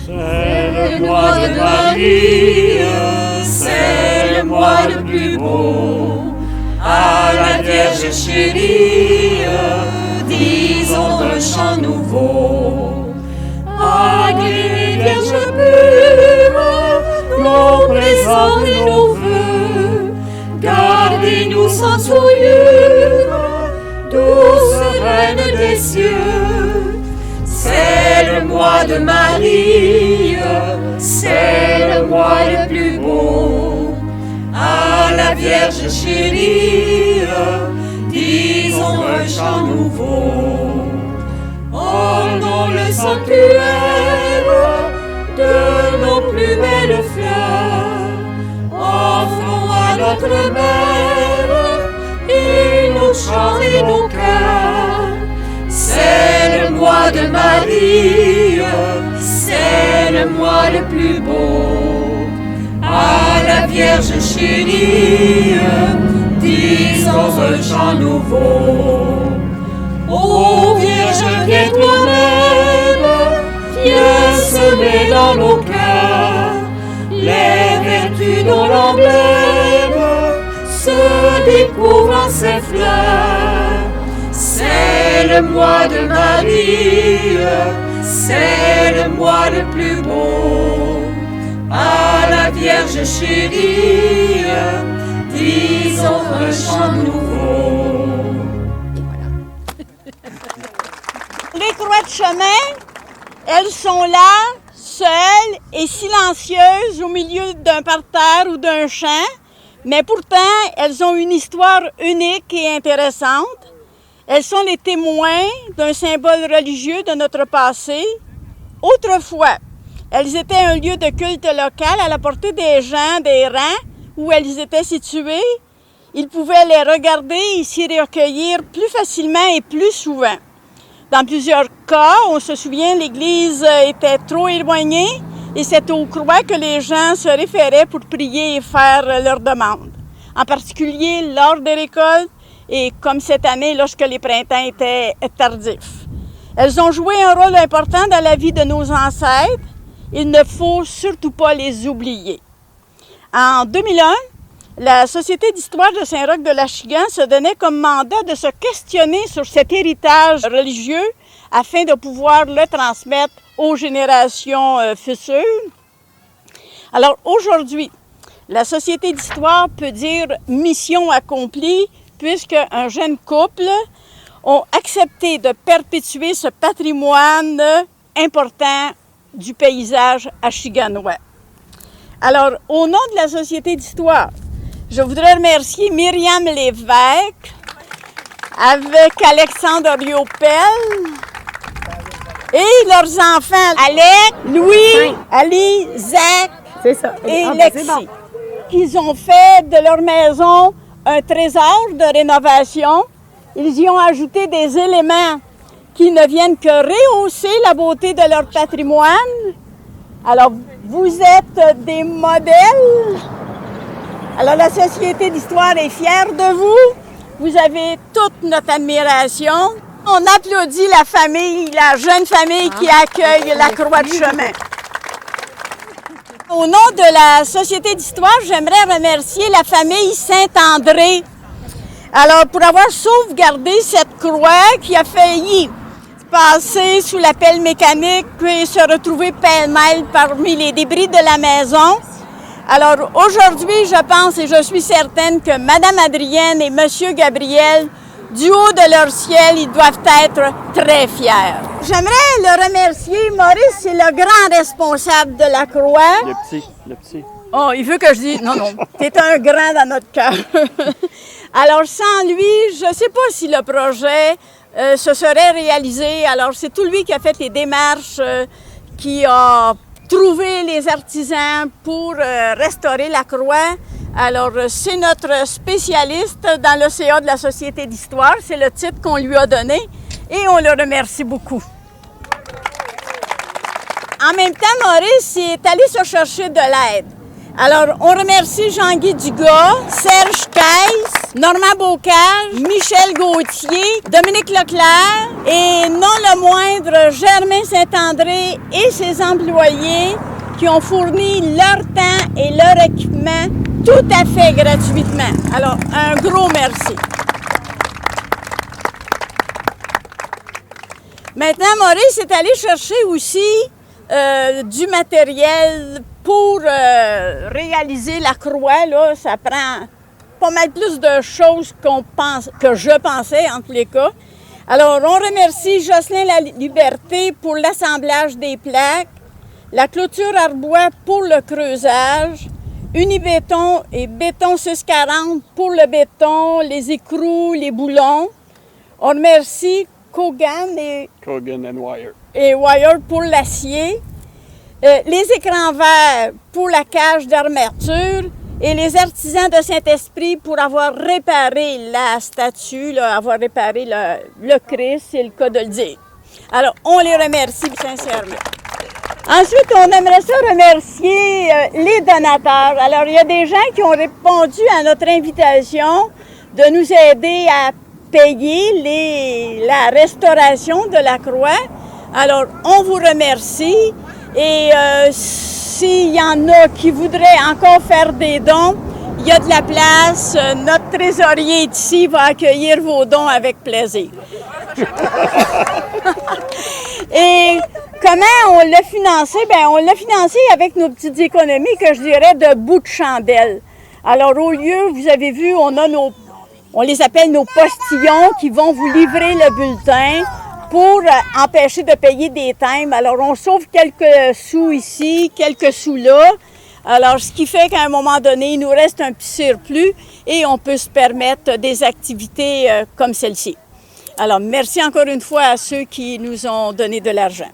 C'est le mois de Marie, c'est le mois le plus beau. À la Vierge chérie, disons un chant nouveau. Agréez, Vierge pure, nos présents et nos vœux. Gardez-nous sans souillure, douce Reine des cieux. C'est le mois de Marie, c'est le mois le plus beau. À la Vierge chérie, disons un chant nouveau. Ornons le sanctuaire de nos plus belles fleurs. Offrons à notre Mère et nos chants et nos cœurs. C'est le mois de Marie, c'est le mois le plus beau. À la Vierge chérie, disons un chant nouveau. Ô Vierge, viens toi-même, viens semer dans nos cœurs les vertus dont l'emblème se découvre en ses fleurs. C'est le mois de Marie, c'est le mois le plus beau. À la Vierge chérie, disons un chant nouveau. Les croix de chemin, elles sont là, seules et silencieuses au milieu d'un parterre ou d'un champ, mais pourtant, elles ont une histoire unique et intéressante. Elles sont les témoins d'un symbole religieux de notre passé. Autrefois, elles étaient un lieu de culte local à la portée des gens, des rangs où elles étaient situées. Ils pouvaient les regarder et s'y recueillir plus facilement et plus souvent. Dans plusieurs cas, on se souvient, l'église était trop éloignée et c'est aux croix que les gens se référaient pour prier et faire leurs demandes. En particulier lors des récoltes et comme cette année lorsque les printemps étaient tardifs. Elles ont joué un rôle important dans la vie de nos ancêtres. Il ne faut surtout pas les oublier. En 2001, la Société d'histoire de Saint-Roch-de-l'Achigan se donnait comme mandat de se questionner sur cet héritage religieux afin de pouvoir le transmettre aux générations futures. Alors aujourd'hui, la Société d'histoire peut dire mission accomplie puisque un jeune couple ont accepté de perpétuer ce patrimoine important du paysage achiganois. Alors, au nom de la Société d'histoire, je voudrais remercier Myriam Lévesque avec Alexandre Riopel et leurs enfants Alec, Louis, Ali, Zach et Lexi. Ils ont fait de leur maison un trésor de rénovation. Ils y ont ajouté des éléments qui ne viennent que rehausser la beauté de leur patrimoine. Alors, vous êtes des modèles. Alors, la Société d'histoire est fière de vous. Vous avez toute notre admiration. On applaudit la famille, la jeune famille qui accueille la Croix de chemin. Au nom de la Société d'histoire, j'aimerais remercier la famille Saint-André. Alors, pour avoir sauvegardé cette croix qui a failli passer sous la pelle mécanique et se retrouver pêle-mêle parmi les débris de la maison. Alors, aujourd'hui, je pense et je suis certaine que Mme Adrienne et M. Gabriel, du haut de leur ciel, ils doivent être très fiers. J'aimerais le remercier. Maurice, c'est le grand responsable de la croix. Le petit. Oh, il veut que je dise... Non, t'es un grand dans notre cœur. Alors, sans lui, je ne sais pas si le projet se serait réalisé. Alors, c'est tout lui qui a fait les démarches, qui a trouvé les artisans pour restaurer la croix. Alors, c'est notre spécialiste dans l'OCA de la Société d'histoire. C'est le titre qu'on lui a donné et on le remercie beaucoup. En même temps, Maurice est allé se chercher de l'aide. Alors, on remercie Jean-Guy Dugas, Serge Caisse, Normand Bocage, Michel Gauthier, Dominique Leclerc et non le moindre, Germain Saint-André et ses employés qui ont fourni leur temps et leur équipement tout à fait gratuitement. Alors, un gros merci. Maintenant, Maurice est allé chercher aussi du matériel pour réaliser la croix. Là, ça prend pas mal plus de choses que je pensais, en tous les cas. Alors, on remercie Jocelyn Laliberté pour l'assemblage des plaques, la clôture Arbois pour le creusage, Unibéton et Béton 640 pour le béton, les écrous, les boulons. On remercie Kogan et Wire pour l'acier, les écrans verts pour la cage d'armature et les artisans de Saint-Esprit pour avoir réparé la statue, là, avoir réparé le Christ, c'est le cas de le dire. Alors, on les remercie sincèrement. Ensuite, on aimerait ça remercier les donateurs. Alors, il y a des gens qui ont répondu à notre invitation de nous aider à payer la restauration de la croix. Alors, on vous remercie et s'il y en a qui voudraient encore faire des dons, il y a de la place. Notre trésorier ici va accueillir vos dons avec plaisir. Et comment on l'a financé? Bien, on l'a financé avec nos petites économies que je dirais de bout de chandelle. Alors, au lieu, vous avez vu, on les appelle nos postillons qui vont vous livrer le bulletin pour empêcher de payer des timbres. Alors, on sauve quelques sous ici, quelques sous là. Alors, ce qui fait qu'à un moment donné, il nous reste un petit surplus et on peut se permettre des activités comme celle-ci. Alors, merci encore une fois à ceux qui nous ont donné de l'argent.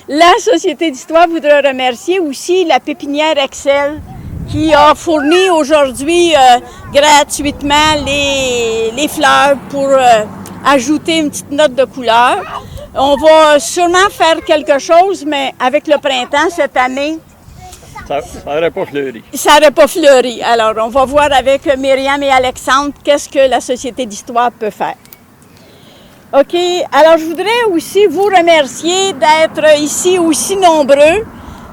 La Société d'Histoire voudrait remercier aussi la pépinière Excel qui a fourni aujourd'hui gratuitement les fleurs pour ajouter une petite note de couleur. On va sûrement faire quelque chose, mais avec le printemps cette année, ça n'aurait pas fleuri. Ça n'aurait pas fleuri. Alors, on va voir avec Myriam et Alexandre qu'est-ce que la Société d'Histoire peut faire. OK. Alors, je voudrais aussi vous remercier d'être ici aussi nombreux.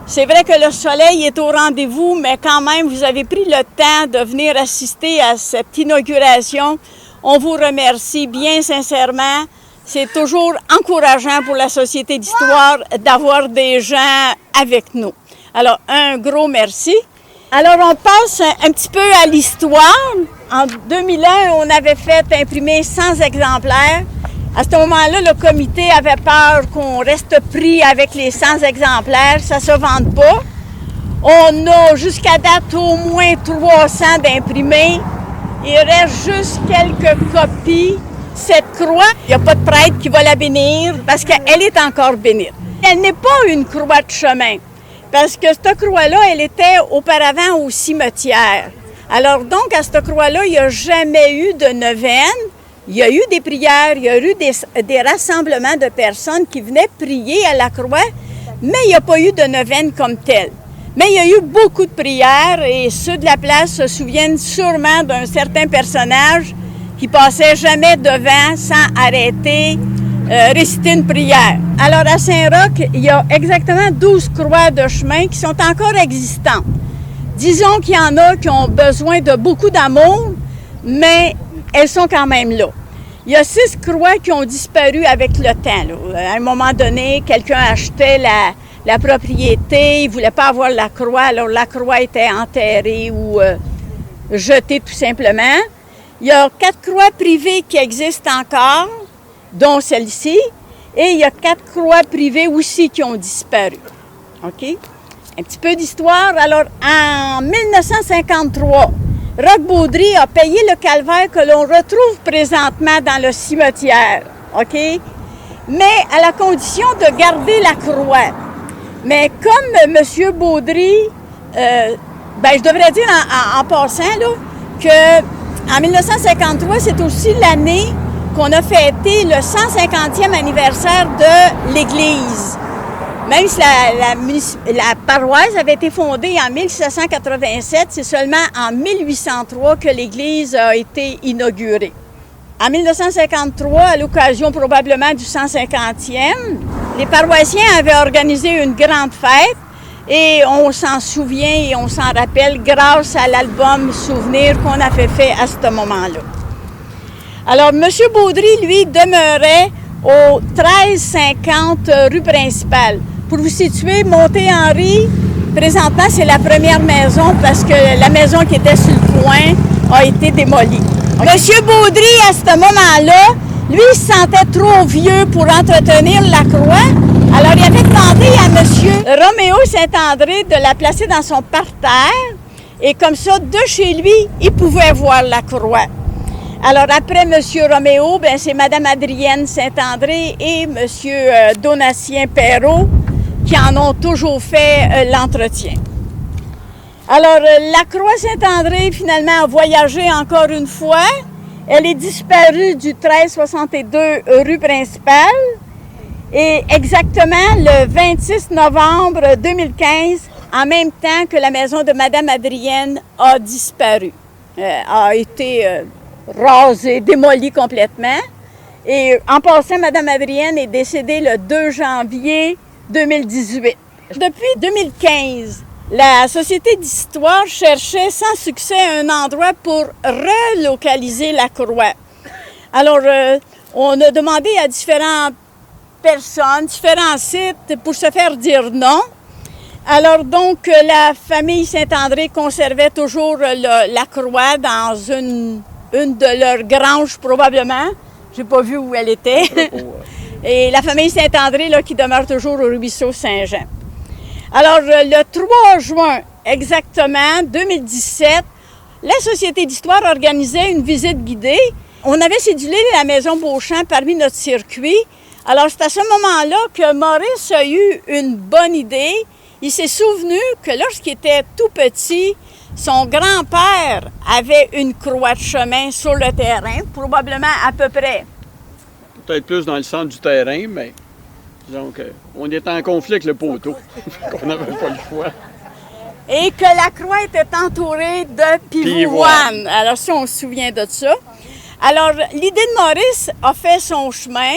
C'est vrai que le soleil est au rendez-vous, mais quand même, vous avez pris le temps de venir assister à cette inauguration. On vous remercie bien sincèrement. C'est toujours encourageant pour la Société d'Histoire d'avoir des gens avec nous. Alors, un gros merci. Alors, on passe un petit peu à l'histoire. En 2001, on avait fait imprimer 100 exemplaires. À ce moment-là, le comité avait peur qu'on reste pris avec les 100 exemplaires. Ça ne se vende pas. On a jusqu'à date au moins 300 d'imprimés. Il reste juste quelques copies. Cette croix, il n'y a pas de prêtre qui va la bénir parce qu'elle est encore bénite. Elle n'est pas une croix de chemin parce que cette croix-là, elle était auparavant au cimetière. Alors donc, à cette croix-là, il n'y a jamais eu de neuvaine. Il y a eu des prières, il y a eu des rassemblements de personnes qui venaient prier à la croix, mais il n'y a pas eu de neuvaine comme telle. Mais il y a eu beaucoup de prières et ceux de la place se souviennent sûrement d'un certain personnage qui passait jamais devant sans arrêter, réciter une prière. Alors à Saint-Roch, il y a exactement 12 croix de chemin qui sont encore existantes. Disons qu'il y en a qui ont besoin de beaucoup d'amour, mais elles sont quand même là. Il y a 6 croix qui ont disparu avec le temps. Là. À un moment donné, quelqu'un achetait la propriété, il ne voulait pas avoir la croix, alors la croix était enterrée ou jetée tout simplement. Il y a 4 croix privées qui existent encore, dont celle-ci, et il y a 4 croix privées aussi qui ont disparu. OK? Un petit peu d'histoire. Alors, en 1953, Roch Baudry a payé le calvaire que l'on retrouve présentement dans le cimetière, OK? Mais à la condition de garder la croix. Mais comme M. Baudry, je devrais dire en passant là, qu'en 1953, c'est aussi l'année qu'on a fêté le 150e anniversaire de l'Église. Même si la paroisse avait été fondée en 1787, c'est seulement en 1803 que l'église a été inaugurée. En 1953, à l'occasion probablement du 150e, les paroissiens avaient organisé une grande fête et on s'en souvient et on s'en rappelle grâce à l'album Souvenirs qu'on avait fait à ce moment-là. Alors, M. Baudry, lui, demeurait au 1350 rue principale. Pour vous situer, Monté-Henri, présentement, c'est la première maison parce que la maison qui était sur le coin a été démolie. Monsieur Baudry, à ce moment-là, lui, il se sentait trop vieux pour entretenir la croix. Alors, il avait demandé à monsieur Roméo Saint-André de la placer dans son parterre. Et comme ça, de chez lui, il pouvait voir la croix. Alors, après monsieur Roméo, ben, c'est madame Adrienne Saint-André et monsieur Donatien Perrault qui en ont toujours fait l'entretien. Alors, la croix Saint-André, finalement, a voyagé encore une fois. Elle est disparue du 1362 rue principale. Et exactement le 26 novembre 2015, en même temps que la maison de Madame Adrienne a disparu, a été rasée, démolie complètement. Et en passant, Madame Adrienne est décédée le 2 janvier 2018. Depuis 2015, la Société d'histoire cherchait sans succès un endroit pour relocaliser la croix. Alors, on a demandé à différentes personnes, différents sites pour se faire dire non. Alors donc, la famille Saint-André conservait toujours la croix dans une de leurs granges probablement. Je n'ai pas vu où elle était. Et la famille Saint-André là, qui demeure toujours au ruisseau Saint-Jean. Alors, le 3 juin exactement 2017, la Société d'histoire organisait une visite guidée. On avait cédulé la maison Beauchamp parmi notre circuit. Alors, c'est à ce moment-là que Maurice a eu une bonne idée. Il s'est souvenu que lorsqu'il était tout petit, son grand-père avait une croix de chemin sur le terrain, probablement à peu près. Peut-être plus dans le centre du terrain, mais disons qu'on était en conflit avec le poteau, qu'on n'avait pas le choix. Et que la croix était entourée de pivoine. Alors, si on se souvient de ça. Alors, l'idée de Maurice a fait son chemin.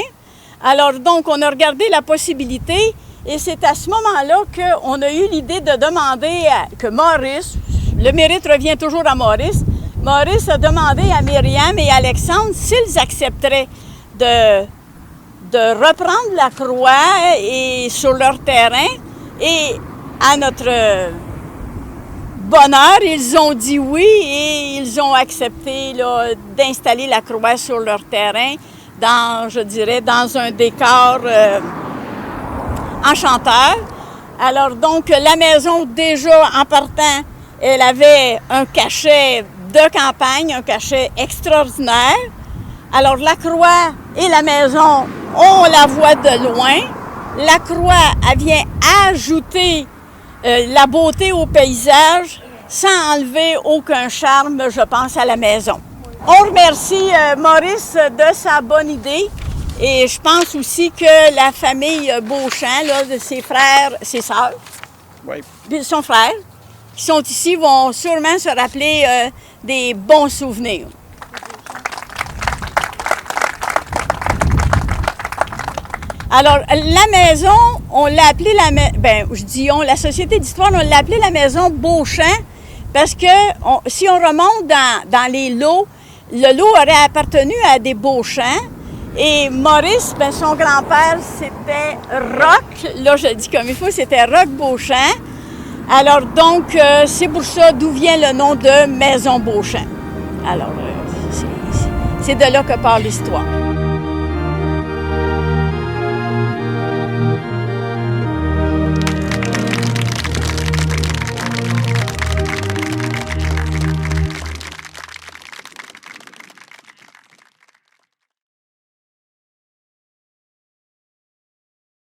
Alors, donc, on a regardé la possibilité et c'est à ce moment-là qu'on a eu l'idée de demander que Maurice, le mérite revient toujours à Maurice, Maurice a demandé à Myriam et Alexandre s'ils accepteraient de reprendre la croix et sur leur terrain. Et à notre bonheur, ils ont dit oui et ils ont accepté là, d'installer la croix sur leur terrain dans, je dirais, dans un décor enchanteur. Alors donc, la maison, déjà en partant, elle avait un cachet de campagne, un cachet extraordinaire. Alors, la croix et la maison, on la voit de loin. La croix, elle vient ajouter la beauté au paysage sans enlever aucun charme, je pense, à la maison. On remercie Maurice de sa bonne idée et je pense aussi que la famille Beauchamp, là, de ses frères, ses sœurs, Oui. son frère, qui sont ici, vont sûrement se rappeler des bons souvenirs. Alors, la maison, on l'a appelée la Société d'histoire, on l'a appelée la maison Beauchamp parce que si on remonte dans les lots, le lot aurait appartenu à des Beauchamp et Maurice, son grand-père, c'était Roch, là je le dis comme il faut, c'était Roch Beauchamp. Alors donc, c'est pour ça d'où vient le nom de Maison Beauchamp. Alors, c'est de là que part l'histoire.